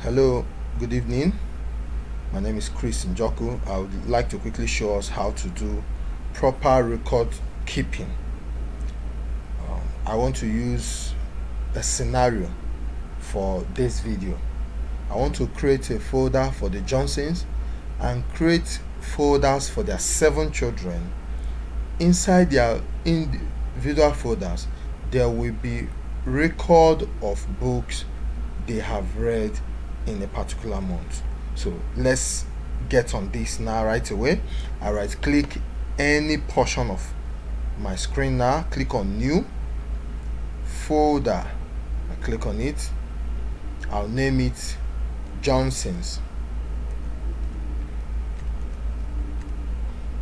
Hello, good evening. My name is Chris Njoku. I would like to quickly show us how to do proper record keeping. I want to use a scenario for this video. I want to create a folder for the Johnsons and create folders for their 7 children. Inside their individual folders, there will be record of books they have read in a particular month. So let's get on this now right away. I right click any portion of my screen now, click on new folder, I click on it. I'll name it Johnsons.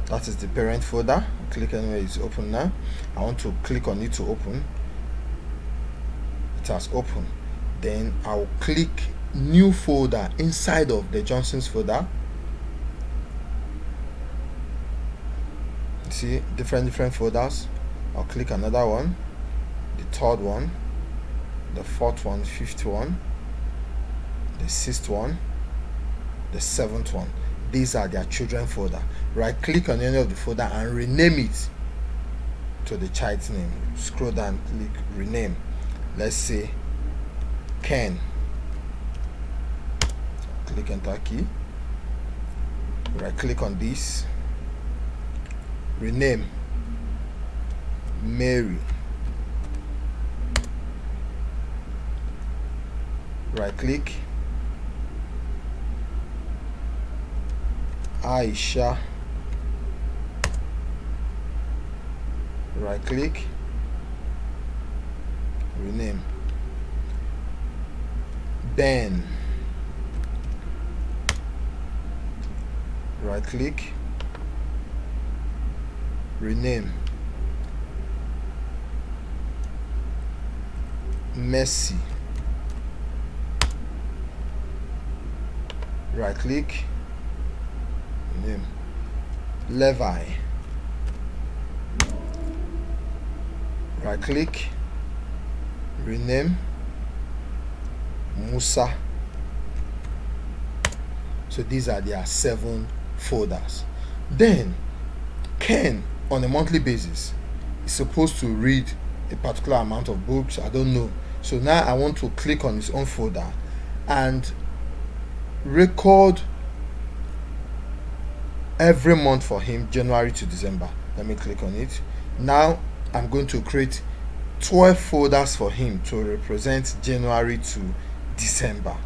That is the parent folder. Click anywhere it's open now. I want to click on it to open. It has opened. Then I'll click new folder inside of the Johnsons folder. See different folders. I'll click another one, the third one, the fourth one, fifth one, the sixth one, the seventh one. These are their children folder. Right click on any of the folder and rename it to the child's name. Scroll down, click rename. Let's say Ken. Click enter key. Right click on this, rename Mary. Right click Aisha. Right click rename Ben. Right click rename Messi. Right click rename Levi. Right click rename Musa. So these are their 7 folders. Then Ken on a monthly basis is supposed to read a particular amount of books. I don't know. So now I want to click on his own folder and record every month for him, January to December. Let me click on it. Now I'm going to create 12 folders for him to represent January to December.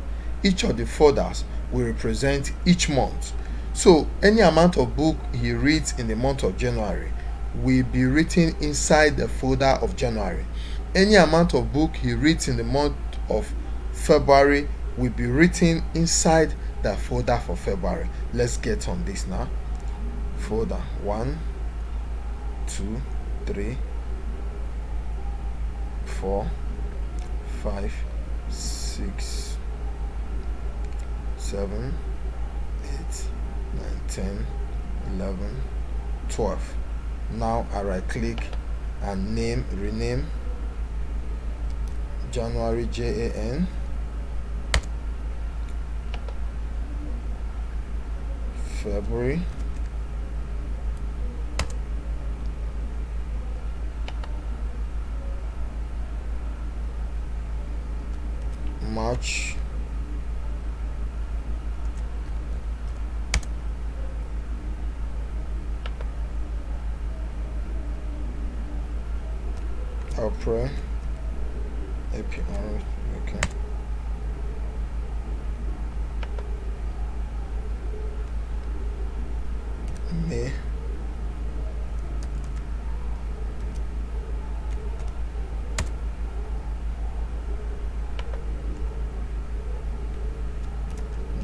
Each of the folders will represent each month. So any amount of book he reads in the month of January will be written inside the folder of January. Any amount of book he reads in the month of February will be written inside the folder for February. Let's get on this now. Folder 1, 2, 3, 4, 5, 6, 7, 8, 9, 10, 11, 12. Now I right click and rename January JAN, February, March, April, okay. May,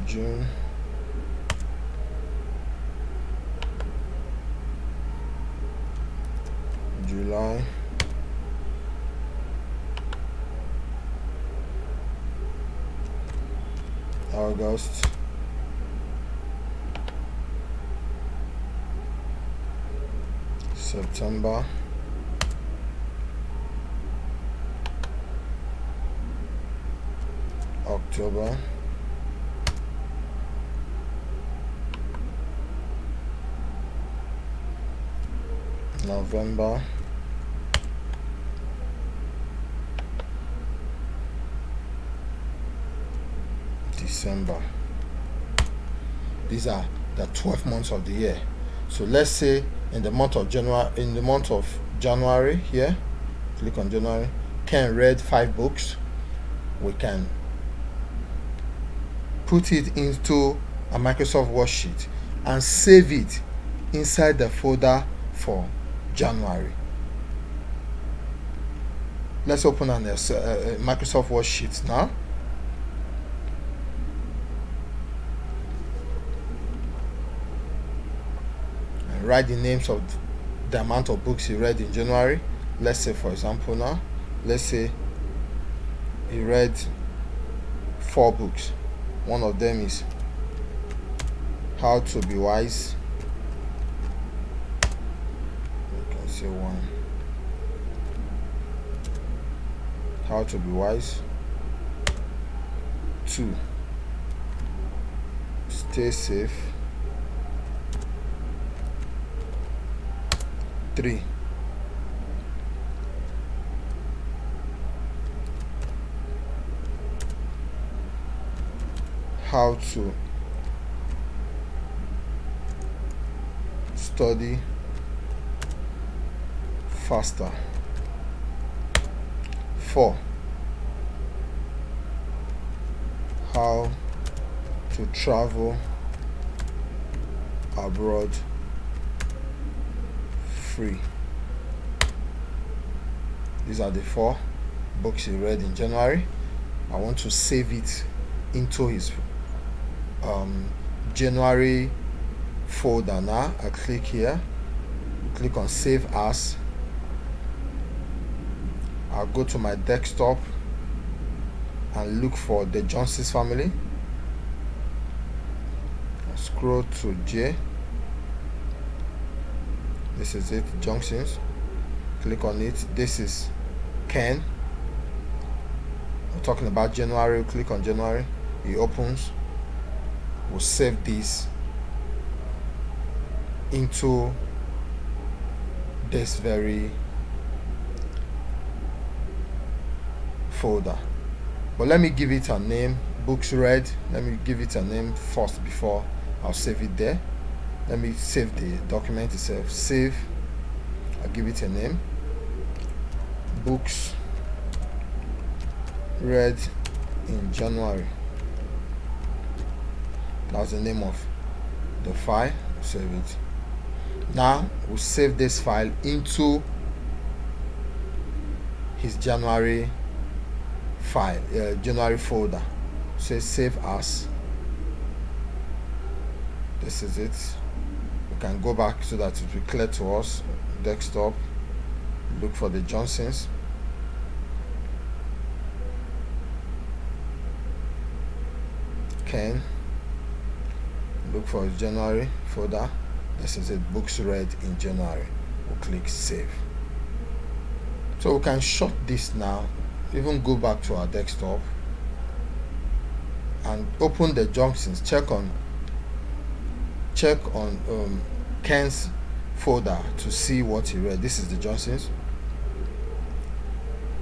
June, July, August, September, October, November, December. These are the 12 months of the year. So let's say in the month of January here, click on January, Ken read 5 books. We can put it into a Microsoft worksheet and save it inside the folder for January. Let's open a Microsoft worksheet now. And write the names of the amount of books he read in January. Let's say, for example, now, let's say he read 4 books. One of them is How to Be Wise. You can say 1. How to Be Wise. 2. Stay Safe. 3. How to Study Faster. 4. How to Travel Abroad Free. These are the 4 books he read in January. I want to save it into his January folder now. I click here, click on Save As. I'll go to my desktop and look for the Johnson's family. I'll scroll to J. This is it, Johnson's. Click on it. This is Ken. I'm talking about January. Click on January. It opens. We'll save this into this very folder. But let me give it a name. Books read. Let me give it a name first before I'll save it there. Let me save the document itself. Save. I'll give it a name. Books read in January. That's the name of the file. Save it. Now we'll save this file into his January file, January folder. Say Save As. This is it. We can go back so that it will be clear to us. Desktop. Look for the Johnsons. Ken. Look for his January folder. This is it, books read in January. We'll click Save. So we can shut this now, even go back to our desktop and open the Johnsons. Check on Ken's folder to see what he read. This is the Johnsons.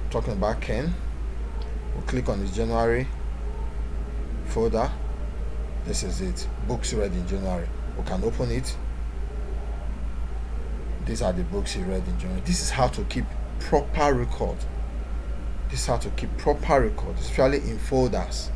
Talking about Ken. We'll click on his January folder. This is it, books read in January. We can open it. These are the books he read in January. This is how to keep proper record. This is how to keep proper record, especially in folders.